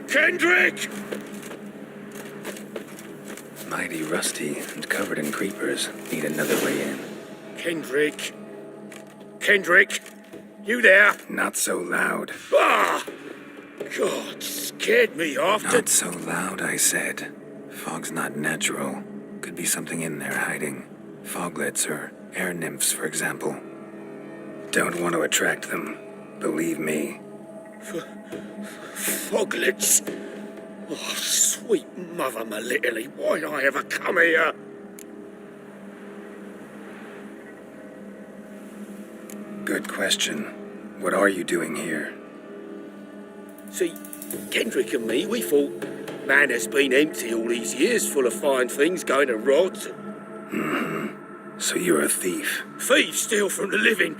Kendrick! Mighty rusty and covered in creepers. Need another way in. Kendrick? Kendrick? You there? Not so loud. Ah! God, scared me off. Not so loud, I said. Fog's not natural. Could be something in there hiding. Foglets or air nymphs, for example. Don't want to attract them. Believe me. Foglets? Oh, sweet mother Melitterly, why'd I ever come here? Good question. What are you doing here? See, Kendrick and me, we thought man has been empty all these years, full of fine things going to rot. So you're a thief? Thieves steal from the living.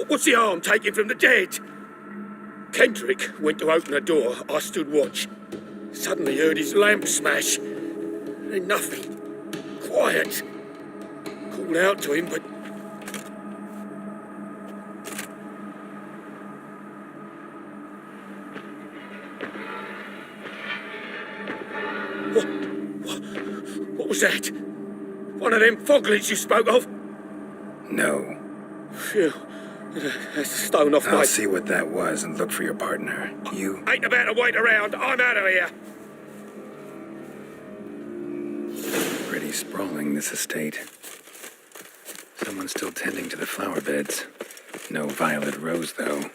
What's the harm taking from the dead? Kendrick went to open a door. I stood watch. Suddenly heard his lamp smash. Then nothing. Quiet. Called out to him, but... What was that? One of them foglets you spoke of? No. Phew. That's a stone off my... I'll see what that was and look for your partner. You... Ain't about to wait around. I'm out of here. Pretty sprawling, this estate. Someone's still tending to the flower beds. No violet rose, though.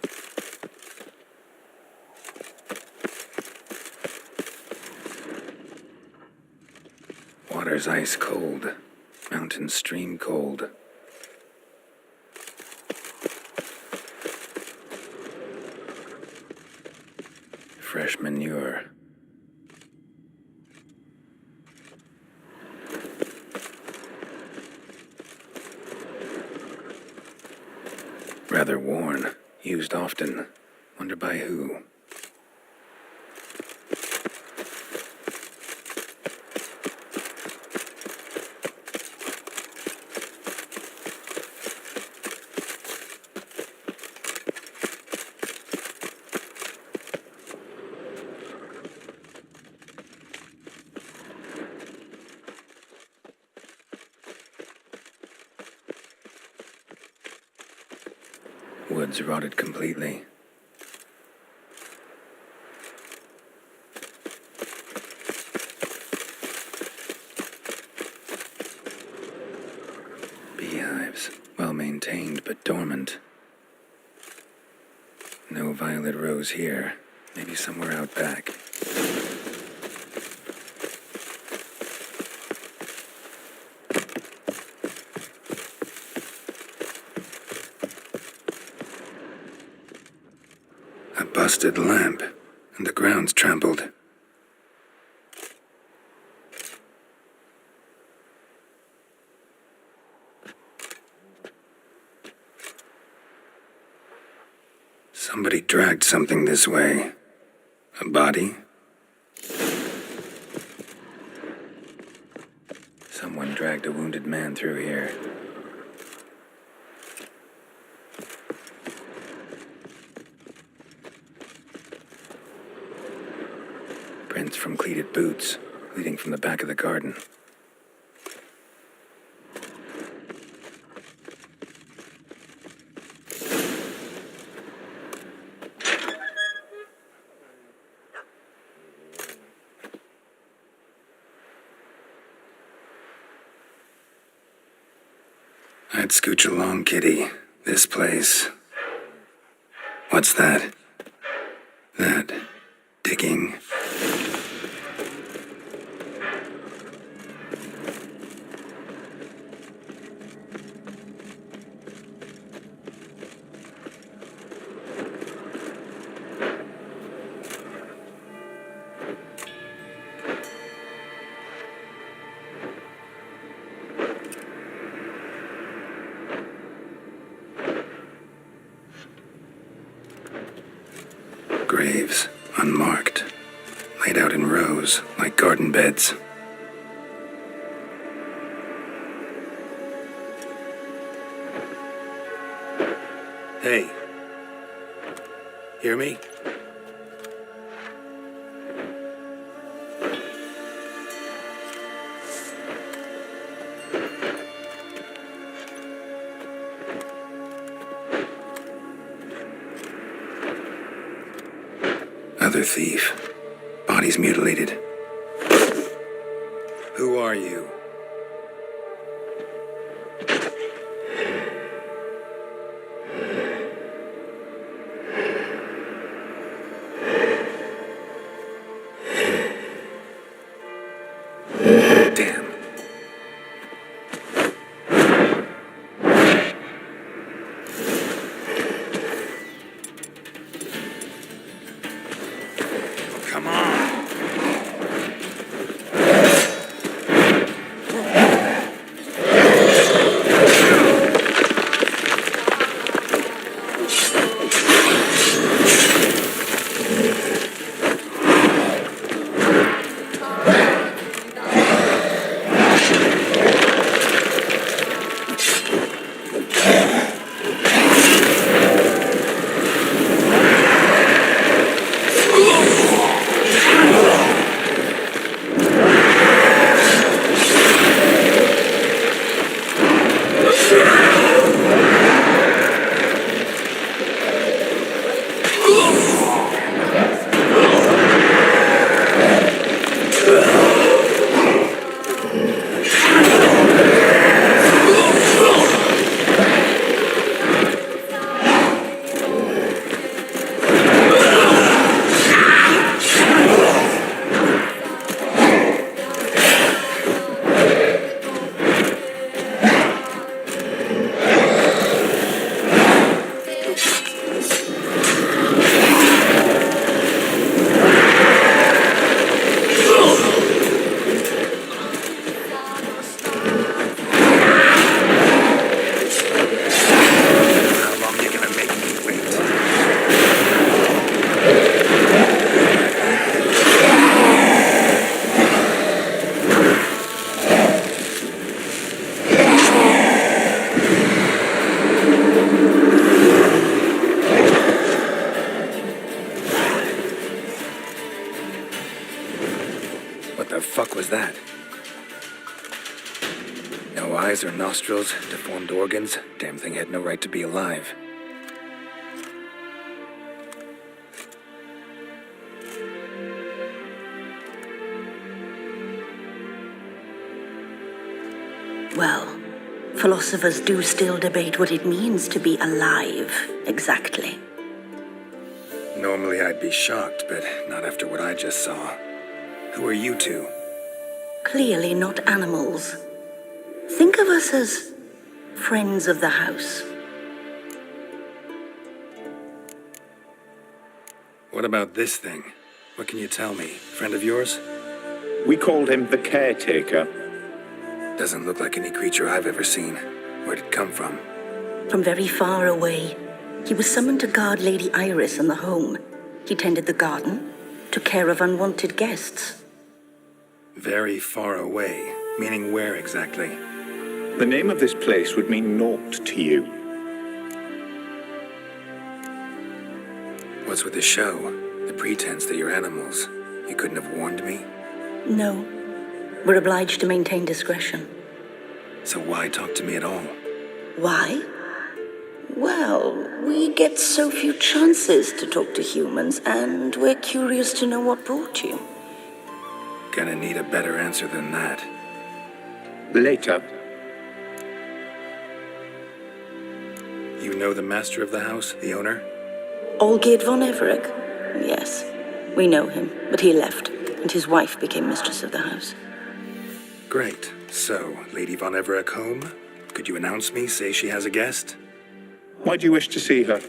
Water's ice cold. Mountain stream cold. Fresh manure. Rather worn. Used often. Wonder by who. Woods rotted completely. Beehives, well maintained but dormant. No violet rose here. Maybe somewhere out back. A busted lamp, and the ground's trampled. Somebody dragged something this way. A body? Someone dragged a wounded man through here. Prints from cleated boots, leading from the back of the garden. I'd scooch along, kitty. This place. What's that? That digging. Graves, unmarked, laid out in rows like garden beds. Hey. Hear me? Another thief. Body's mutilated. Who are you? Damn. Come on. What the fuck was that? No eyes or nostrils, deformed organs. Damn thing had no right to be alive. Well, philosophers do still debate what it means to be alive, exactly. Normally I'd be shocked, but not after what I just saw. Who are you two? Clearly not animals. Think of us as friends of the house. What about this thing? What can you tell me? Friend of yours? We called him the Caretaker. Doesn't look like any creature I've ever seen. Where'd it come from? From very far away. He was summoned to guard Lady Iris and the home. He tended the garden, took care of unwanted guests. Very far away. Meaning where exactly? The name of this place would mean naught to you. What's with the show? The pretense that you're animals. You couldn't have warned me? No. We're obliged to maintain discretion. So why talk to me at all? Why? Well, we get so few chances to talk to humans, and we're curious to know what brought you. Gonna need a better answer than that. Later. You know the master of the house, the owner? Olgierd von Everec? Yes, we know him, but he left, and his wife became mistress of the house. Great. So, Lady von Everec home? Could you announce me, say she has a guest? Why do you wish to see her?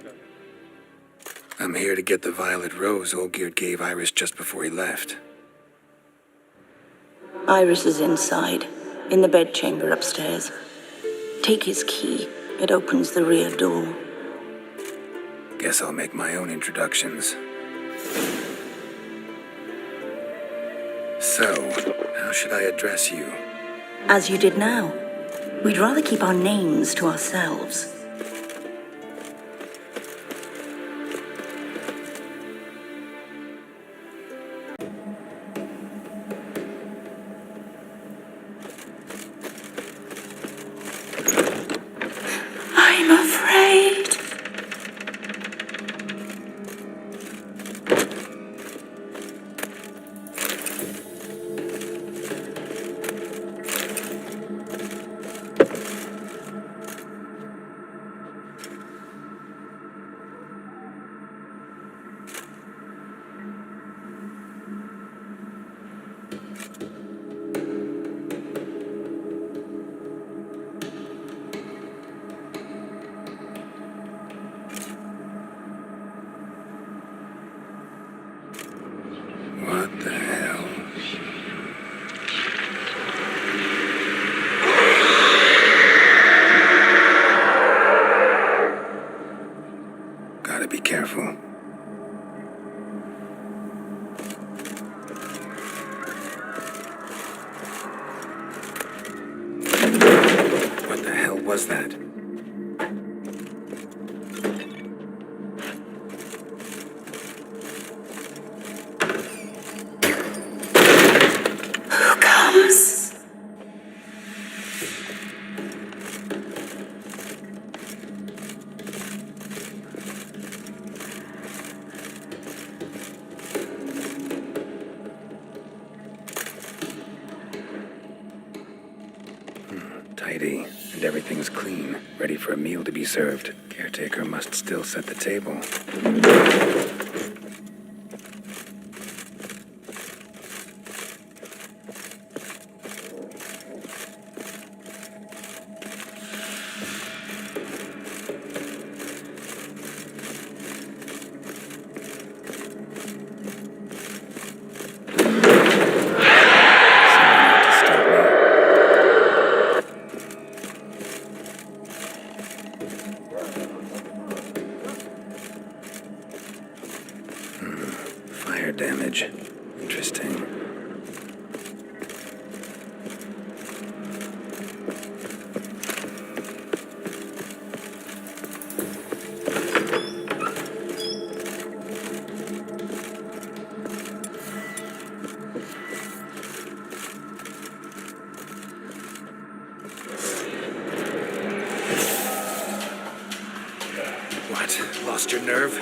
I'm here to get the violet rose Olgierd gave Iris just before he left. Iris is inside, in the bedchamber upstairs. Take his key. It opens the rear door. Guess I'll make my own introductions. So, how should I address you? As you did now. We'd rather keep our names to ourselves. I'm afraid. What the hell? Gotta be careful. What the hell was that? Who comes? Tidy, and everything's clean, ready for a meal to be served. Caretaker must still set the table. Someone out to stop me. Fire damage. Interesting. What? Lost your nerve?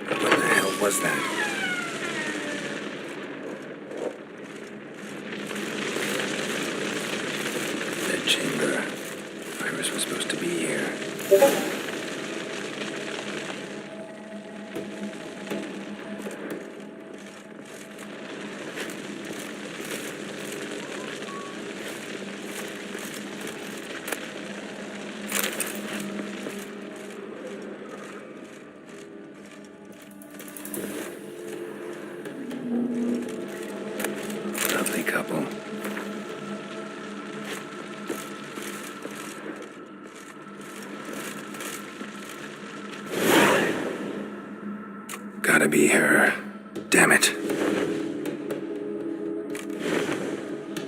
What the hell was that? That chamber. Iris was supposed to be here. Lovely couple. Gotta be her. Damn it.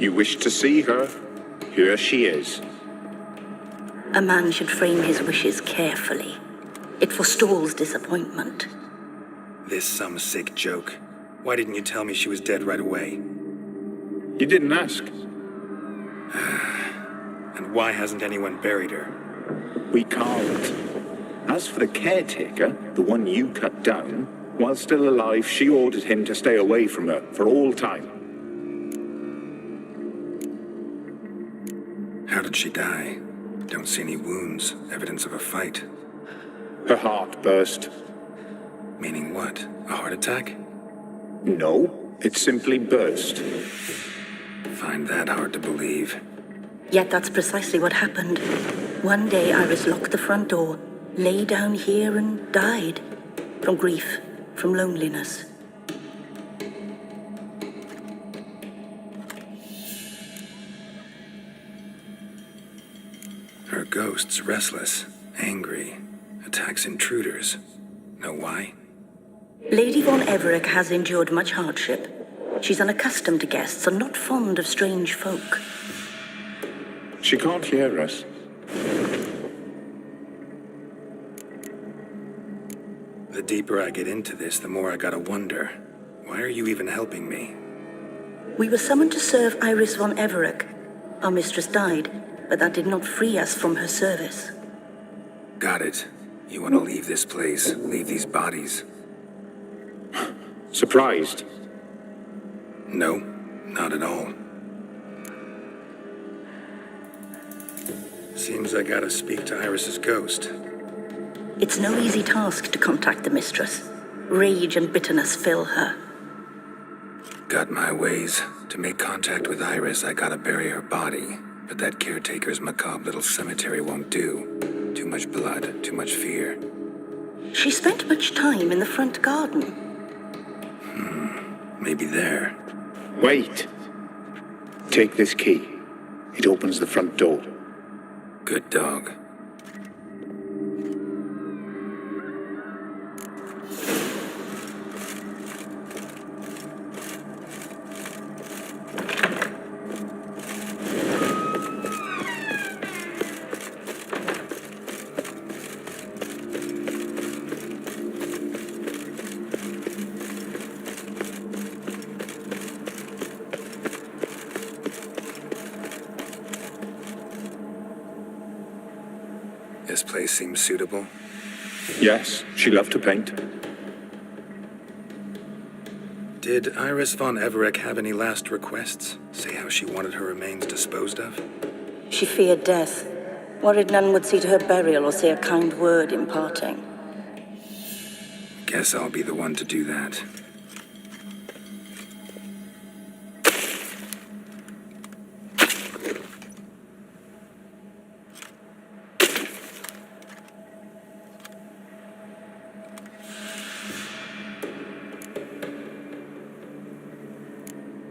You wish to see her? Here she is. A man should frame his wishes carefully. It forestalls disappointment. This some sick joke. Why didn't you tell me she was dead right away? You didn't ask. And why hasn't anyone buried her? We can't. As for the caretaker, the one you cut down, while still alive, she ordered him to stay away from her for all time. How did she die? Don't see any wounds, evidence of a fight. Her heart burst. Meaning what? A heart attack? No, it simply burst. Find that hard to believe. Yet that's precisely what happened. One day Iris locked the front door, lay down here and died. From grief, from loneliness. Her ghost's restless, angry, attacks intruders. Know why? Lady von Everick has endured much hardship. She's unaccustomed to guests and not fond of strange folk. She can't hear us. The deeper I get into this, the more I gotta wonder. Why are you even helping me? We were summoned to serve Iris von Everec. Our mistress died, but that did not free us from her service. Got it. You want to leave this place, leave these bodies? Surprised? No, not at all. Seems I gotta speak to Iris's ghost. It's no easy task to contact the mistress. Rage and bitterness fill her. Got my ways. To make contact with Iris, I gotta bury her body. But that caretaker's macabre little cemetery won't do. Too much blood, too much fear. She spent much time in the front garden. Maybe there. Wait. Take this key. It opens the front door. Good dog. This place seems suitable. Yes, she loved to paint. Did Iris von Everec have any last requests? Say how she wanted her remains disposed of? She feared death, worried none would see to her burial or say a kind word in parting. Guess I'll be the one to do that.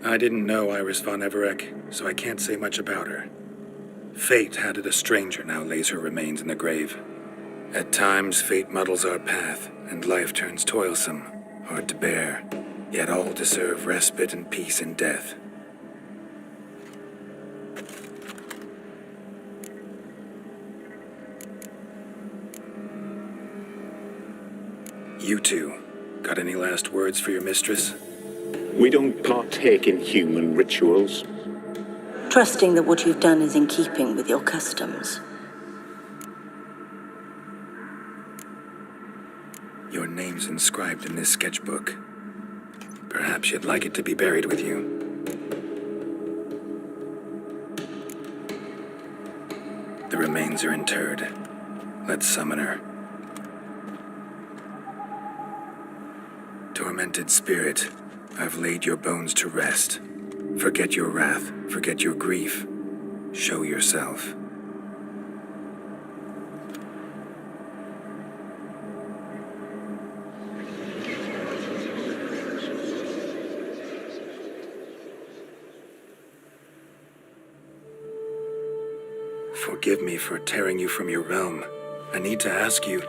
I didn't know Iris von Everec, so I can't say much about her. Fate had it a stranger now lays her remains in the grave. At times, fate muddles our path, and life turns toilsome, hard to bear, yet all deserve respite and peace in death. You two, got any last words for your mistress? We don't partake in human rituals. Trusting that what you've done is in keeping with your customs. Your name's inscribed in this sketchbook. Perhaps you'd like it to be buried with you. The remains are interred. Let's summon her. Tormented spirit, I've laid your bones to rest. Forget your wrath, forget your grief. Show yourself. Forgive me for tearing you from your realm. I need to ask you.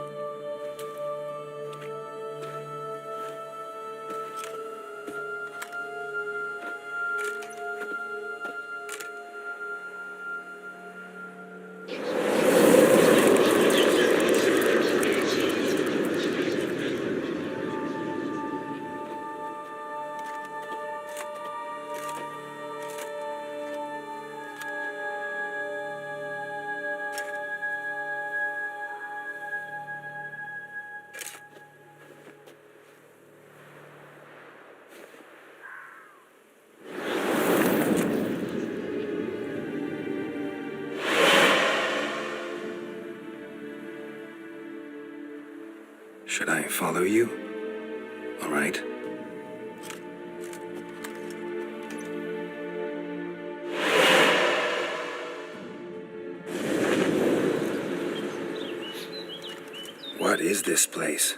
Should I follow you? All right. What is this place?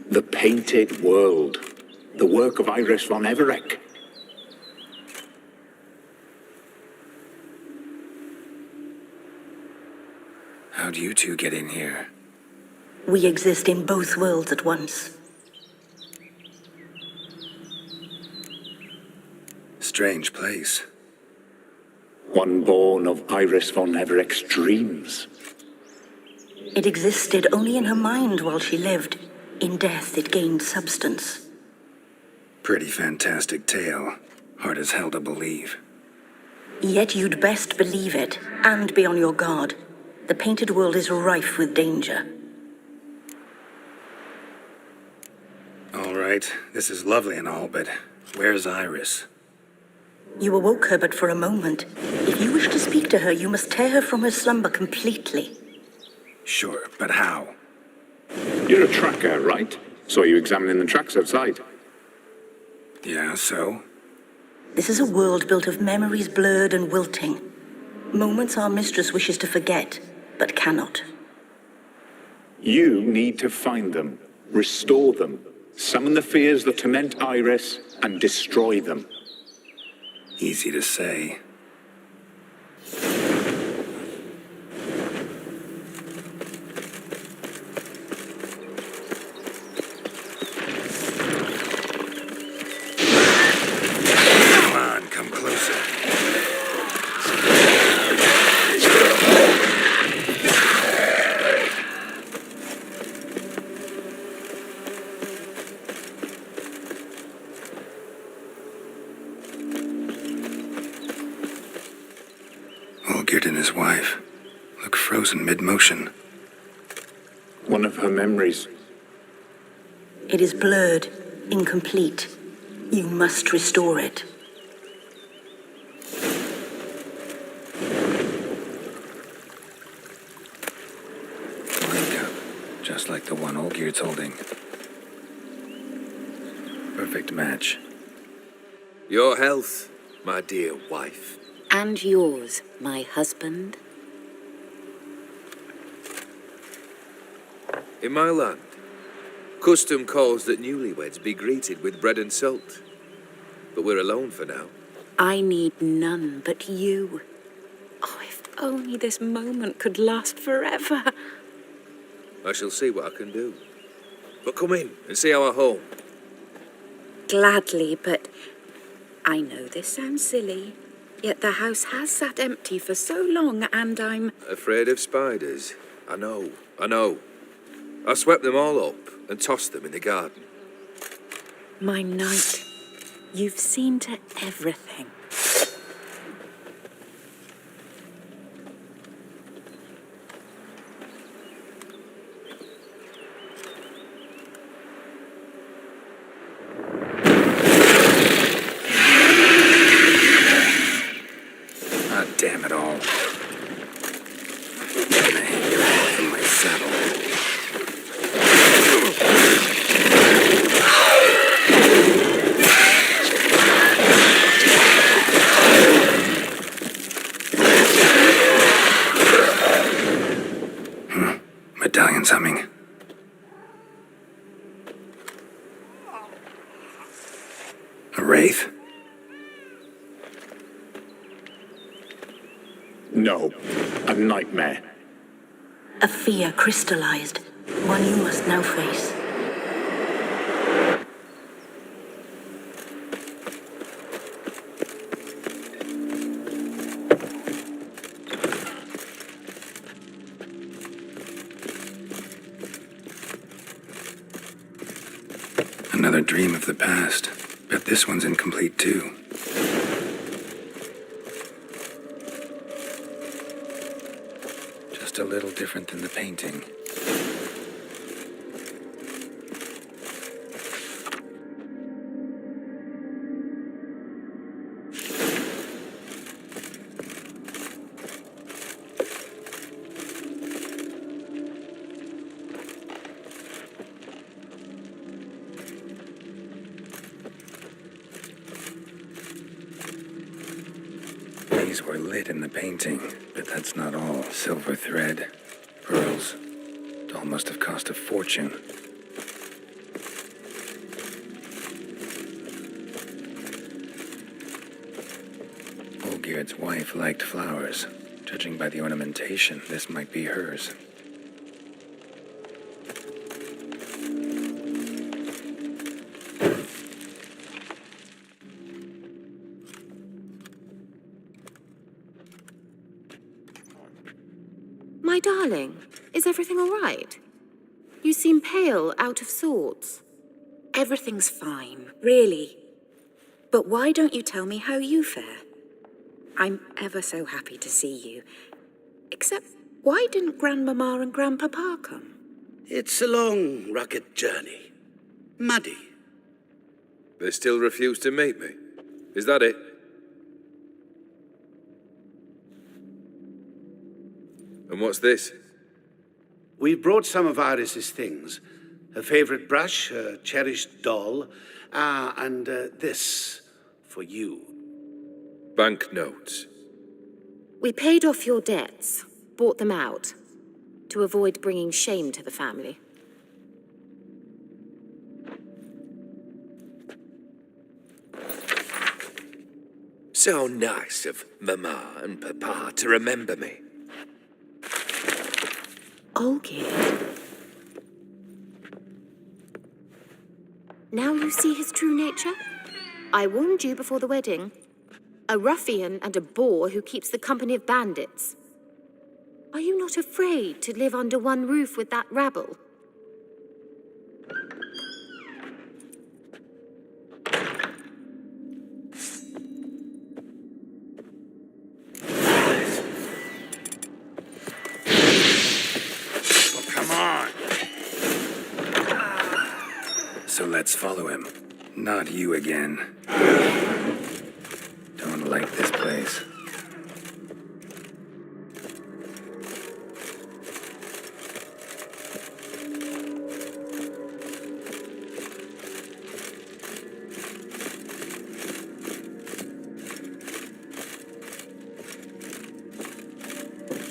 The Painted World. The work of Iris von Everec. How'd you two get in here? We exist in both worlds at once. Strange place. One born of Iris von Everett's dreams. It existed only in her mind while she lived. In death, it gained substance. Pretty fantastic tale. Hard as hell to believe. Yet you'd best believe it, and be on your guard. The painted world is rife with danger. All right, this is lovely and all, but where's Iris? You awoke her but for a moment. If you wish to speak to her, you must tear her from her slumber completely. Sure, but how? You're a tracker, right? Saw you examining the tracks outside. Yeah, so? This is a world built of memories blurred and wilting. Moments our mistress wishes to forget, but cannot. You need to find them, restore them, summon the fears that torment Iris, and destroy them. Easy to say. Come on, come closer. Olgierd and his wife look frozen mid-motion. One of her memories. It is blurred, incomplete. You must restore it. Wake up, just like the one Olgierd's holding. Perfect match. Your health, my dear wife. And yours, my husband. In my land, custom calls that newlyweds be greeted with bread and salt. But we're alone for now. I need none but you. Oh, if only this moment could last forever. I shall see what I can do. But come in and see our home. Gladly, but I know this sounds silly, yet the house has sat empty for so long, and I'm Afraid of spiders. I know. I swept them all up and tossed them in the garden. my knight. You've seen to everything. Ah, damn it all. I'm gonna hang you off from my saddle. Medallion's humming. A wraith? No, a nightmare. A fear crystallized, one you must now face. Another dream of the past. Bet this one's incomplete too. Just a little different than the painting. These were lit in the painting, but that's not all. Silver thread, pearls. It all must have cost a fortune. Olgierd's wife liked flowers. Judging by the ornamentation, this might be hers. My darling, is everything all right? You seem pale, out of sorts. Everything's fine, really. But why don't you tell me how you fare? I'm ever so happy to see you. Except, why didn't Grandmama and Grandpapa come? It's a long, rugged journey. Muddy. They still refuse to meet me. Is that it? And what's this? We brought some of Iris's things. Her favorite brush, her cherished doll, and this for you. Banknotes. We paid off your debts, bought them out, to avoid bringing shame to the family. So nice of Mama and Papa to remember me. Olgierd. Now you see his true nature? I warned you before the wedding. A ruffian and a boor who keeps the company of bandits. Are you not afraid to live under one roof with that rabble? Come on. So let's follow him. Not you again. Don't like this place.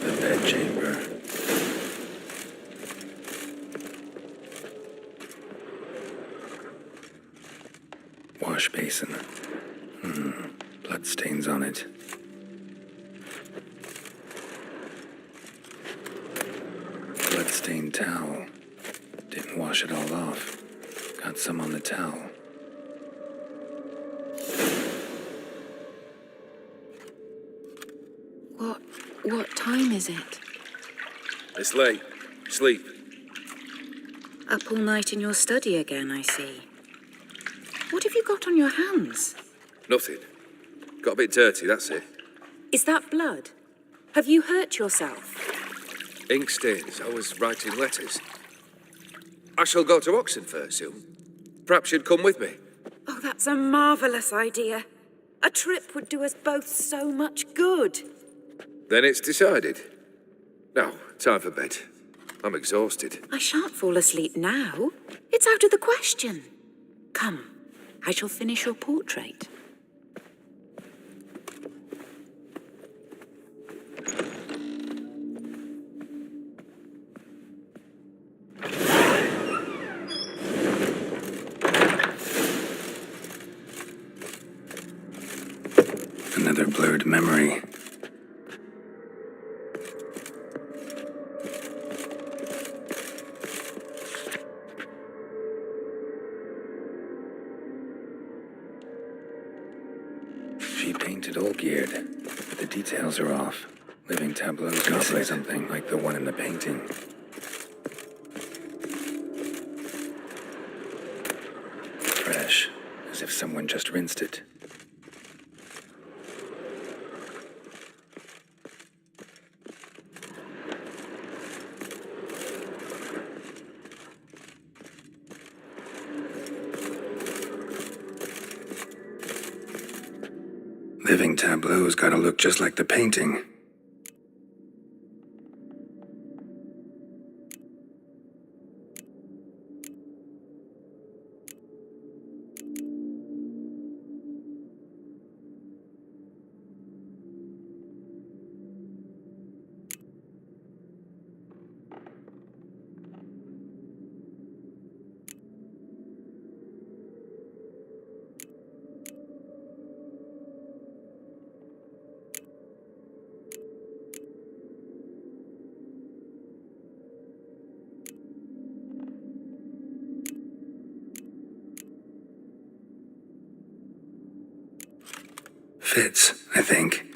The bedchamber. Wash basin. Bloodstains on it. Bloodstained towel. Didn't wash it all off. Got some on the towel. What time is it? It's late. Sleep. Up all night in your study again, I see. What have you got on your hands? Nothing. Got a bit dirty, that's it. Is that blood? Have you hurt yourself? Ink stains. I was writing letters. I shall go to Oxenfurt soon. Perhaps you'd come with me. Oh, that's a marvellous idea. A trip would do us both so much good. Then it's decided. Now, time for bed. I'm exhausted. I shan't fall asleep now. It's out of the question. Come, I shall finish your portrait. Another blurred memory. She painted Olgierd, but the details are off. Living tableaus missing something like the one in the painting. Fresh, as if someone just rinsed it. Living tableau's gotta look just like the painting. Fits, I think.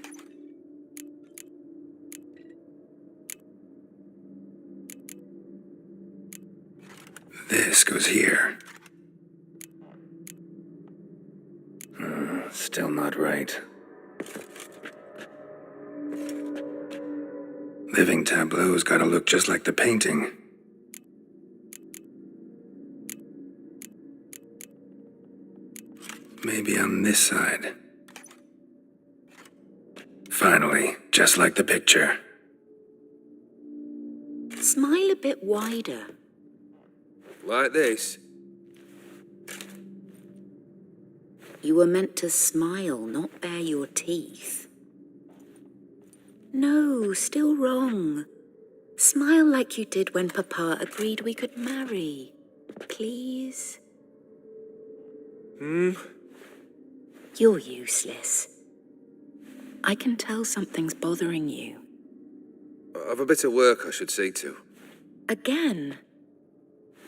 This goes here. Still not right. Living tableau's gotta look just like the painting. Maybe on this side. Finally, just like the picture. Smile a bit wider. Like this? You were meant to smile, not bare your teeth. No, still wrong. Smile like you did when Papa agreed we could marry. Please? You're useless. I can tell something's bothering you. I've a bit of work I should see to. Again?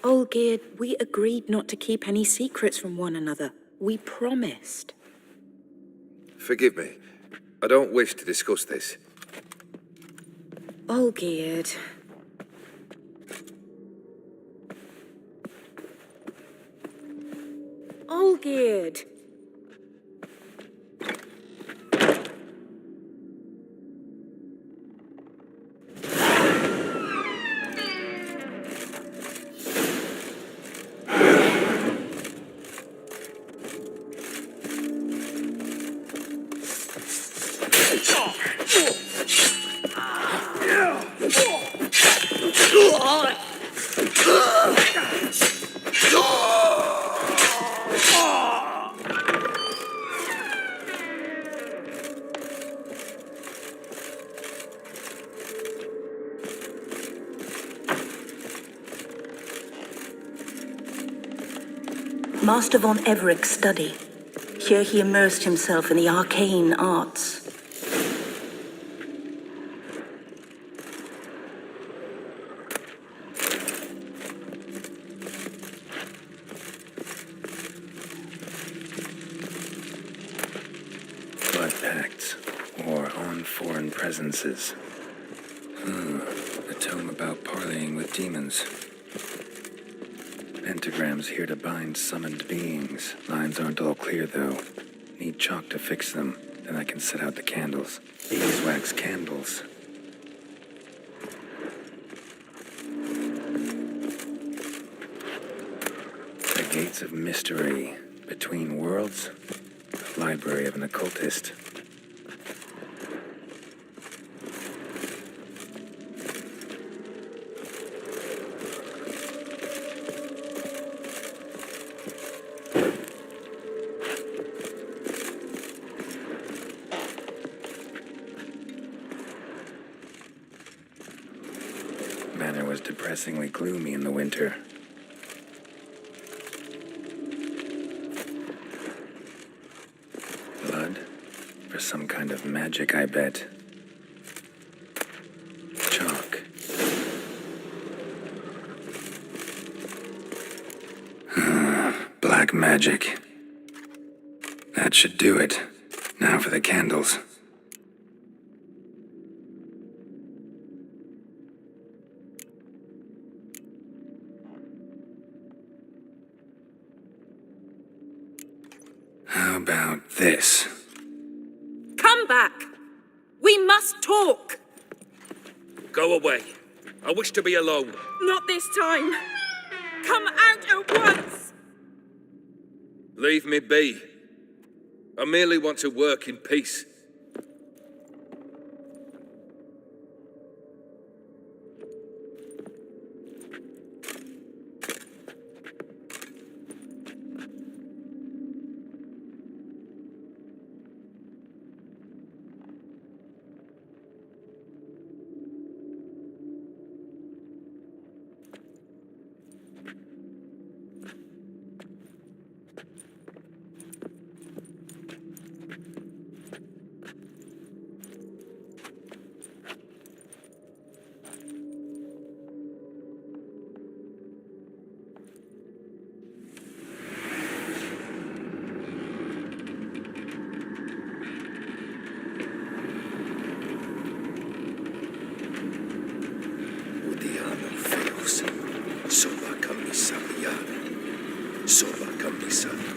Olgierd, we agreed not to keep any secrets from one another. We promised. Forgive me. I don't wish to discuss this. Olgierd. Olgierd. Master von Everek's study. Here he immersed himself in the arcane arts. Blood pacts, or on foreign presences. A tome about parleying with demons. Pentagrams here to bind summoned beings. Lines aren't all clear, though. Need chalk to fix them, then I can set out the candles. Beeswax candles. The Gates of Mystery. Between Worlds. Library of an occultist. Manor was depressingly gloomy in the winter. Blood? For some kind of magic, I bet. Chalk. Black magic. That should do it. Now for the candles. How about this? Come back! We must talk! Go away. I wish to be alone. Not this time! Come out at once! Leave me be. I merely want to work in peace.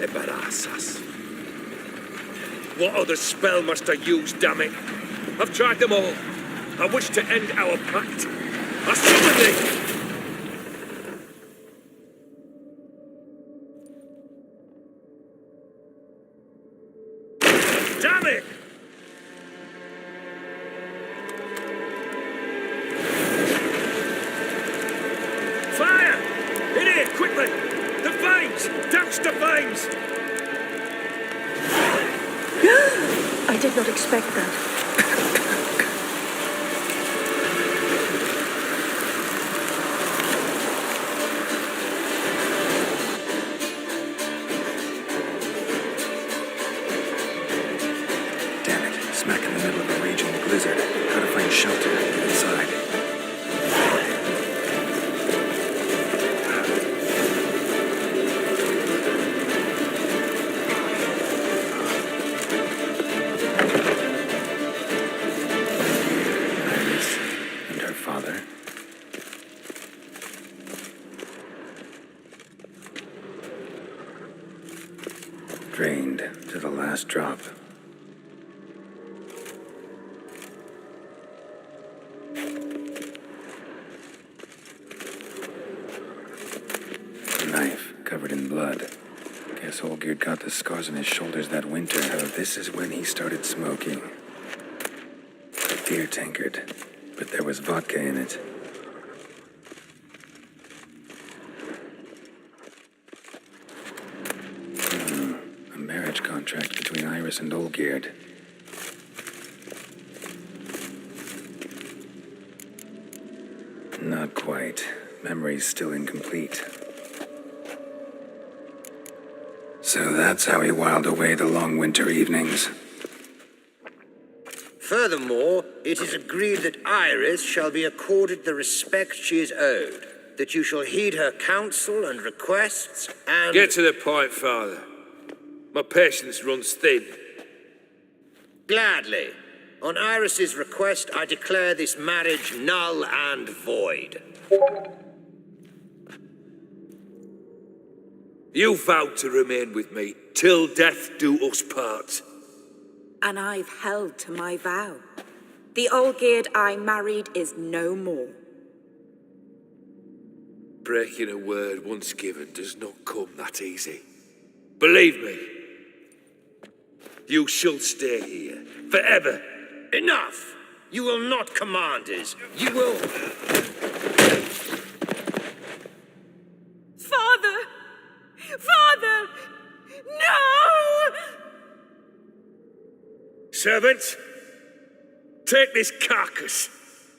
Eberasas. What other spell must I use, damn it? I've tried them all. I wish to end our pact. I summon thee! Damn it! Fire! In here, quickly! The flames! Douse the flames! I did not expect that. Damn it, smack in the middle of a raging blizzard. Gotta find shelter and get inside. Iris and her father. Drained to the last drop. Knife covered in blood. Guess Olgierd got the scars on his shoulders that winter. This is when he started smoking. A beer tankard, but there was vodka in it. A marriage contract between Iris and Olgierd. Not quite. Memory's still incomplete. So that's how he whiled away the long winter evenings. Furthermore, it is agreed that Iris shall be accorded the respect she is owed, that you shall heed her counsel and requests, and... Get to the point, Father. My patience runs thin. Gladly. On Iris's request, I declare this marriage null and void. You vowed to remain with me till death do us part. And I've held to my vow. The Olgierd I married is no more. Breaking a word once given does not come that easy. Believe me, you shall stay here forever. Enough! You will not command us. You will... Father! Father! No! Servants, take this carcass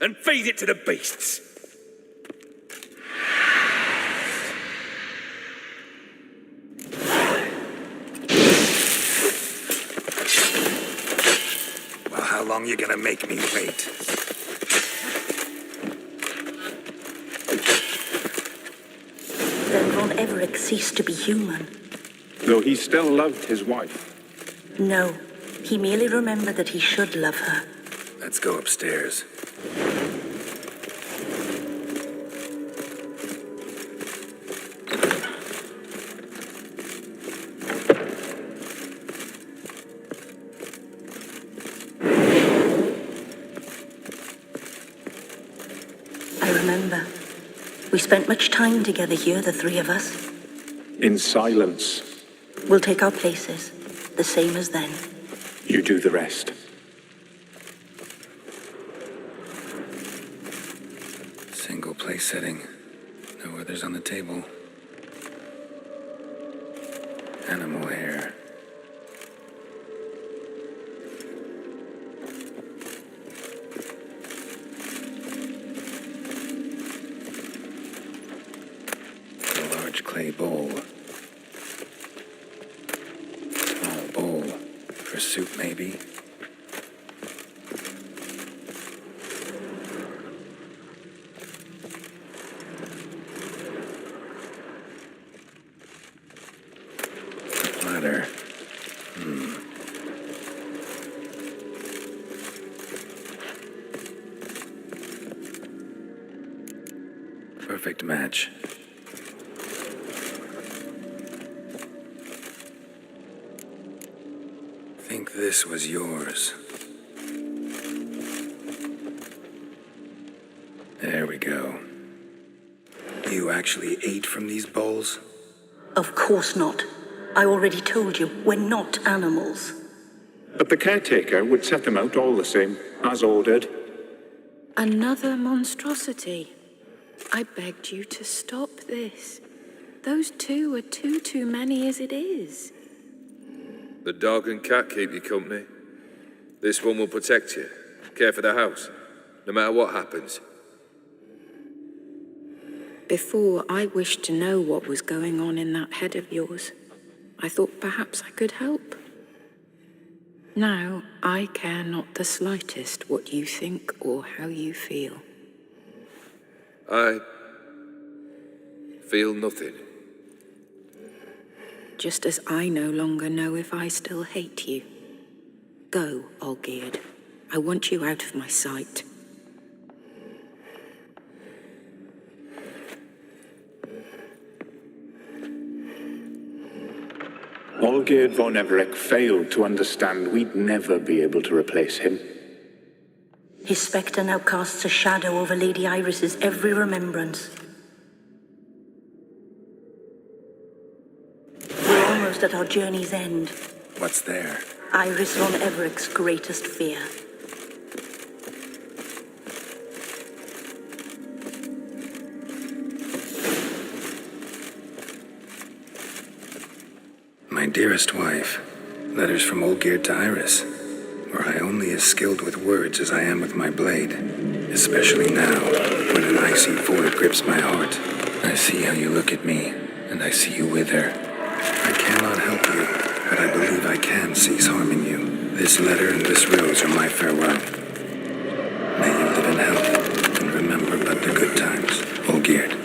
and feed it to the beasts. Well, how long you gonna make me wait? Then Von Everett ceased to be human. Though he still loved his wife. No, he merely remembered that he should love her. Let's go upstairs. I remember. We spent much time together here, the three of us. In silence. We'll take our places, the same as then. You do the rest. Single place setting. No others on the table. Animal hair. A large clay bowl. Small bowl. For soup, maybe? Platter. Perfect match. this was yours. There we go. You actually ate from these bowls? Of course not. I already told you, we're not animals. But the caretaker would set them out all the same, as ordered. Another monstrosity. I begged you to stop this. Those two are too many as it is. The dog and cat keep you company. This one will protect you, care for the house, no matter what happens. Before, I wished to know what was going on in that head of yours. I thought perhaps I could help. Now, I care not the slightest what you think or how you feel. I feel nothing. Just as I no longer know if I still hate you. Go, Olgierd. I want you out of my sight. Olgierd von Everec failed to understand we'd never be able to replace him. His spectre now casts a shadow over Lady Iris's every remembrance. We're almost at our journey's end. What's there? Iris von Everec's greatest fear. My dearest wife, letters from Olgierd to Iris, were I only as skilled with words as I am with my blade, especially now, when an icy void grips my heart. I see how you look at me, and I see you with her. I cannot help you, but I believe I can cease harming you. This letter and this rose are my farewell. May you live in health, and remember but the good times, Olgierd.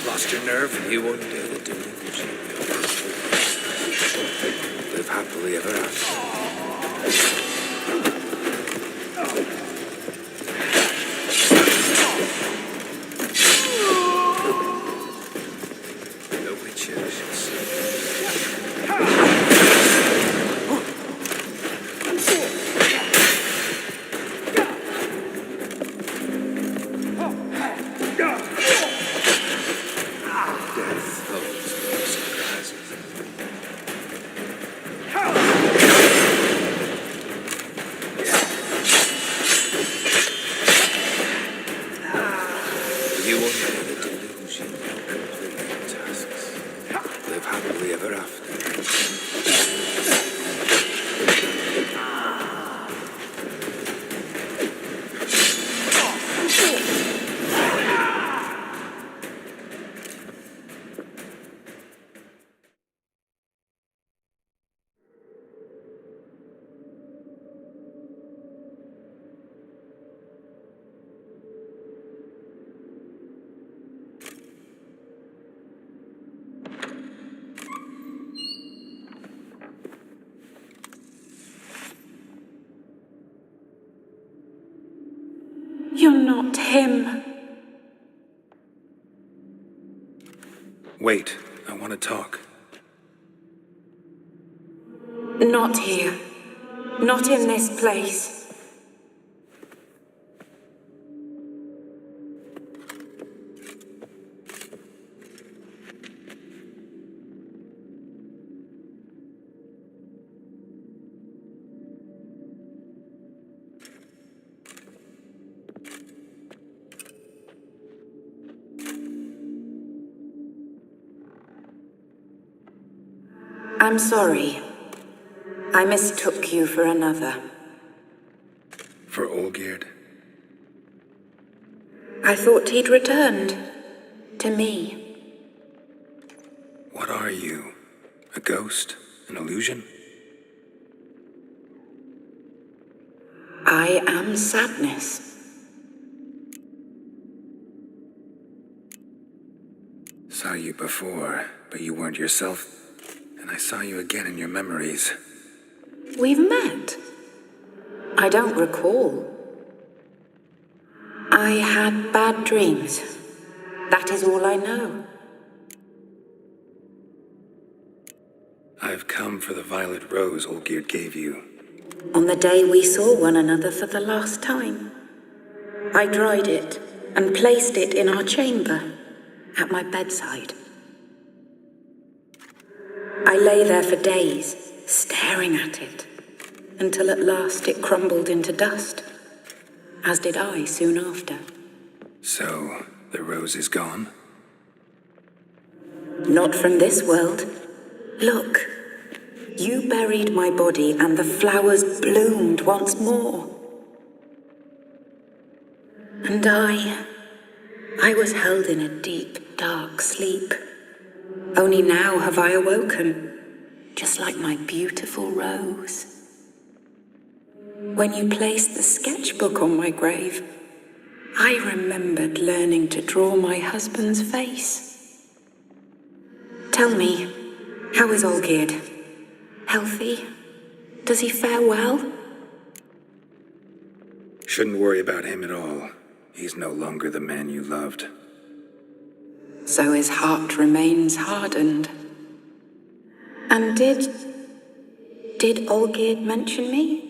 Lost your nerve and you wouldn't dare to do it. Live happily ever after. No witches shall see. You won't be able to lose you complete your tasks. Live happily ever after. You're not him. Wait, I want to talk. Not here. Not in this place. I'm sorry. I mistook you for another. For Olgierd? I thought he'd returned. To me. What are you? A ghost? An illusion? I am sadness. Saw you before, but you weren't yourself. And I saw you again in your memories. We've met. I don't recall. I had bad dreams. That is all I know. I've come for the violet rose Olgierd gave you. On the day we saw one another for the last time, I dried it and placed it in our chamber at my bedside. I lay there for days, staring at it, until at last it crumbled into dust, as did I soon after. So, the rose is gone? Not from this world. Look, you buried my body and the flowers bloomed once more. And I was held in a deep, dark sleep. Only now have I awoken, just like my beautiful rose. When you placed the sketchbook on my grave, I remembered learning to draw my husband's face. Tell me, how is Olgierd? Healthy? Does he fare well? Shouldn't worry about him at all. He's no longer the man you loved. So his heart remains hardened. And did Olgierd mention me?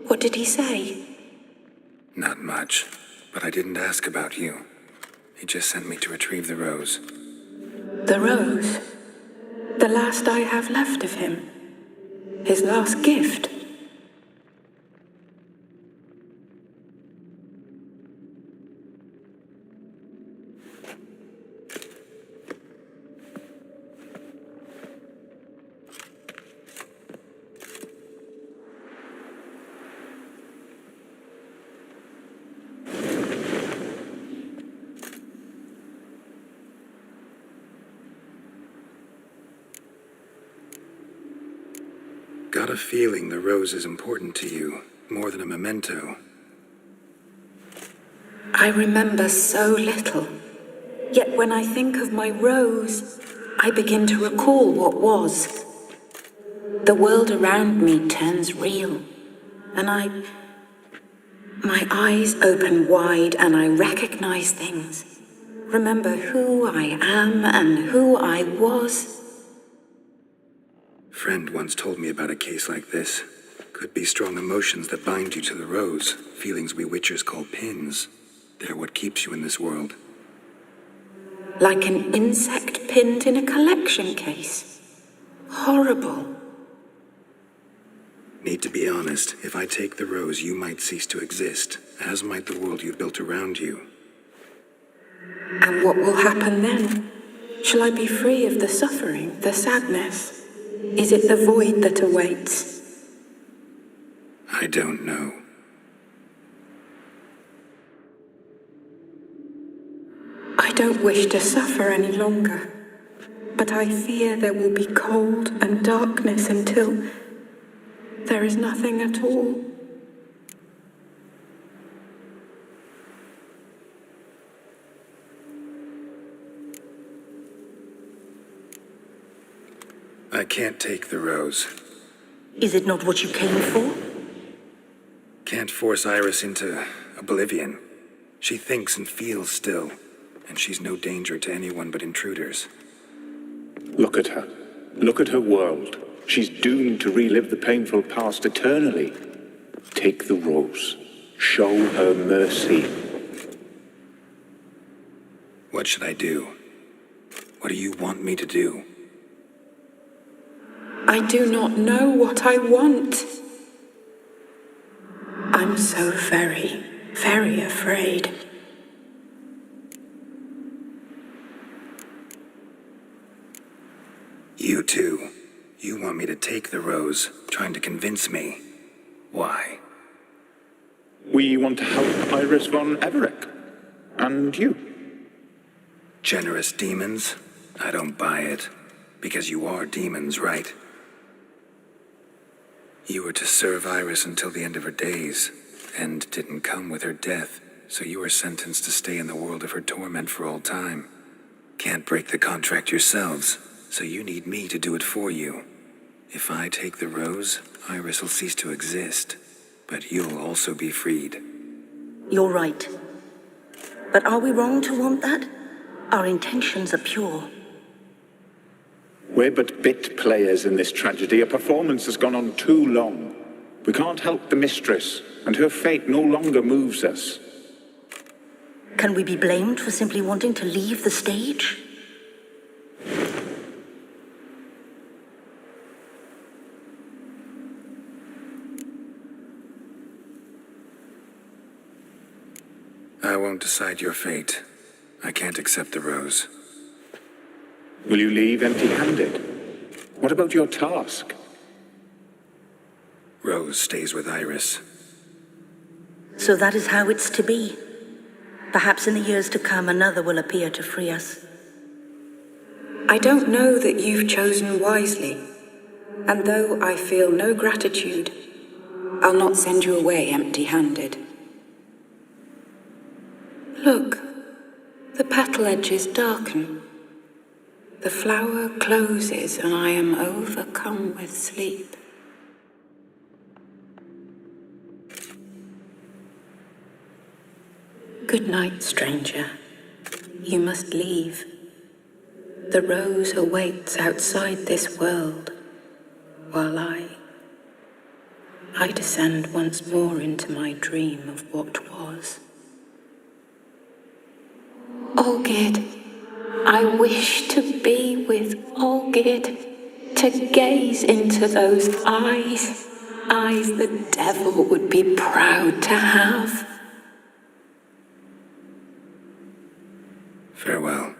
What did he say? Not much, but I didn't ask about you. He just sent me to retrieve the rose. The rose? The last I have left of him? His last gift? Got a feeling the rose is important to you, more than a memento. I remember so little. Yet when I think of my rose, I begin to recall what was. The world around me turns real, and my eyes open wide and I recognize things. Remember who I am and who I was. Friend once told me about a case like this. Could be strong emotions that bind you to the rose, feelings we witchers call pins. They're what keeps you in this world. Like an insect pinned in a collection case. Horrible. Need to be honest, if I take the rose, you might cease to exist, as might the world you built around you. And what will happen then? Shall I be free of the suffering, the sadness? Is it the void that awaits? I don't know. I don't wish to suffer any longer, but I fear there will be cold and darkness until there is nothing at all. I can't take the rose. Is it not what you came for? Can't force Iris into oblivion. She thinks and feels still, and she's no danger to anyone but intruders. Look at her. Look at her world. She's doomed to relive the painful past eternally. Take the rose. Show her mercy. What should I do? What do you want me to do? I do not know what I want. I'm so very, very afraid. You too. want me to take the rose, trying to convince me. Why? We want to help Iris von Everec. And you. Generous demons? I don't buy it. Because you are demons, right? You were to serve Iris until the end of her days. End didn't come with her death, so you were sentenced to stay in the world of her torment for all time. Can't break the contract yourselves, so you need me to do it for you. If I take the rose, Iris will cease to exist. But you'll also be freed. You're right. But are we wrong to want that? Our intentions are pure. We're but bit players in this tragedy. A performance has gone on too long. We can't help the mistress, and her fate no longer moves us. Can we be blamed for simply wanting to leave the stage? I won't decide your fate. I can't accept the rose. Will you leave empty-handed? What about your task? Rose stays with Iris. So that is how it's to be. Perhaps in the years to come, another will appear to free us. I don't know that you've chosen wisely, and though I feel no gratitude, I'll not send you away empty-handed. Look, the petal edges darken. The flower closes and I am overcome with sleep. Good night, stranger. You must leave. The rose awaits outside this world, while I descend once more into my dream of what was. Olgerd, I wish to be with Olgerd, to gaze into those eyes the devil would be proud to have. Farewell.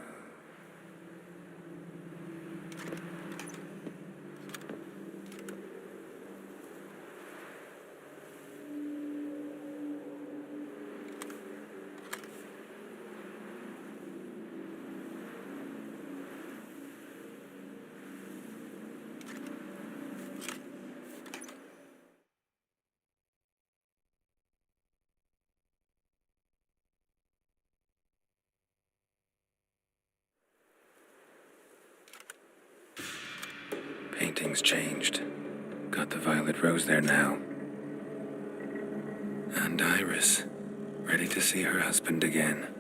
Painting's changed. Got the violet rose there now. And Iris, ready to see her husband again.